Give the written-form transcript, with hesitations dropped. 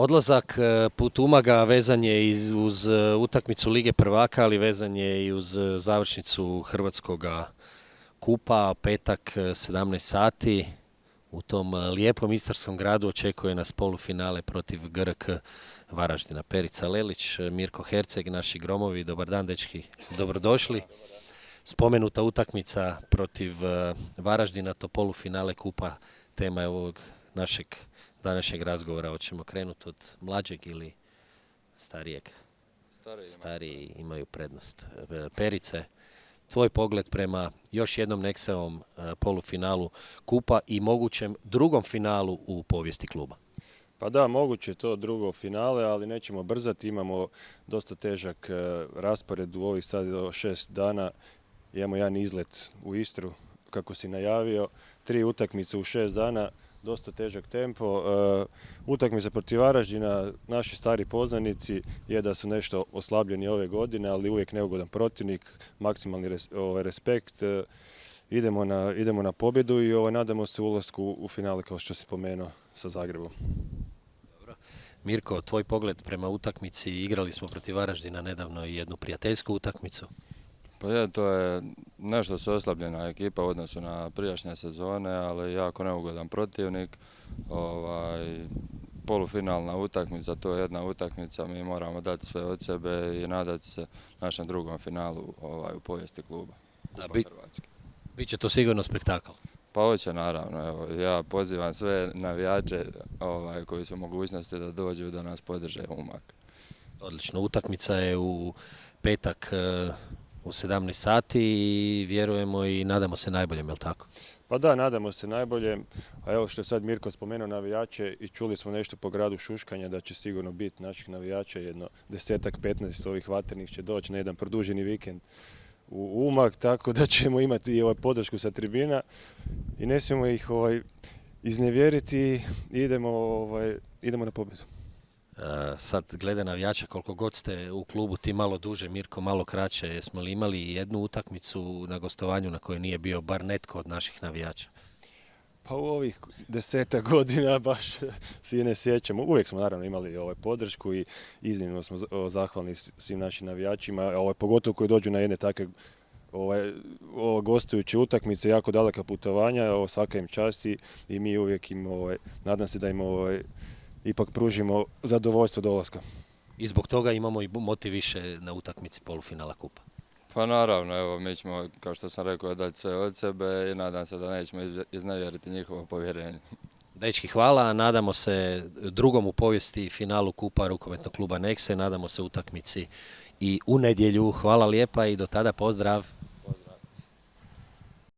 Odlazak put Umaga vezan je uz utakmicu Lige prvaka, ali vezan je i uz završnicu Hrvatskoga kupa, petak 17 sati. U tom lijepom istarskom gradu očekuje nas polufinale protiv GRK Varaždina. Perica Lelić, Mirko Herceg, naši gromovi. Dobar dan, dečki, dobrodošli. Spomenuta utakmica protiv Varaždina, to polufinale kupa, tema je ovog našeg današnjeg razgovora. Hoćemo krenuti od mlađeg ili starijeg? Stariji imaju prednost. Perice, tvoj pogled prema još jednom Nexeovom polufinalu kupa i mogućem drugom finalu u povijesti kluba. Pa da, moguće je to drugo finale, ali nećemo brzati. Imamo dosta težak raspored u ovih sad 6 dana. Imamo jedan izlet u Istru, kako si najavio. 3 utakmice u 6 dana, dosta težak tempo. Utakmica protiv Varaždina, naši stari poznanici, je da su nešto oslabljeni ove godine, ali uvijek neugodan protivnik, maksimalni respekt. Idemo na pobjedu i nadamo se ulasku u finale, kao što si spomenuo, sa Zagrebom. Mirko, tvoj pogled prema utakmici, igrali smo protiv Varaždina nedavno i jednu prijateljsku utakmicu. Pa je, to je nešto su oslabljena ekipa u odnosu na prijašnje sezone, ali jako neugodan protivnik. Polufinalna utakmica, to je jedna utakmica, mi moramo dati sve od sebe i nadati se našem drugom finalu u povijesti kluba. Biće to sigurno spektakl. Pa hoće, naravno. Evo, ja pozivam sve navijače koji su mogućnosti da dođu da nas podrže u Umag. Odlično, utakmica je u petak u 17 sati i vjerujemo i nadamo se najboljem, je li tako? Pa da, nadamo se najboljem. A evo što je sad Mirko spomenuo navijače i čuli smo nešto po gradu šuškanja da će sigurno biti naših navijača, jedno 10-15 ovih vaternih će doći na jedan produženi vikend u Umag, tako da ćemo imati i podršku sa tribina i ne smijemo ih iznevjeriti i idemo na pobjedu. Sad glede navijača, koliko god ste u klubu, ti malo duže, Mirko malo kraće, jesmo li imali jednu utakmicu na gostovanju na kojoj nije bio bar netko od naših navijača? Pa u ovih 10 godina baš si ne sjećamo. Uvijek smo naravno imali podršku i iznimno smo zahvalni svim našim navijačima, pogotovo koji dođu na jedne takve gostujuće utakmice, jako daleka putovanja, svaka im časti i mi uvijek im, nadam se da im ipak pružimo zadovoljstvo dolaska. I zbog toga imamo i motiv više na utakmici polufinala kupa. Pa naravno, evo, mi ćemo, kao što sam rekao, dati sve od sebe i nadam se da nećemo iznevjeriti njihovo povjerenje. Dečki, hvala. Nadamo se drugom u povijesti finalu kupa rukometnog kluba Nexe. Nadamo se utakmici i u nedjelju. Hvala lijepa i do tada pozdrav.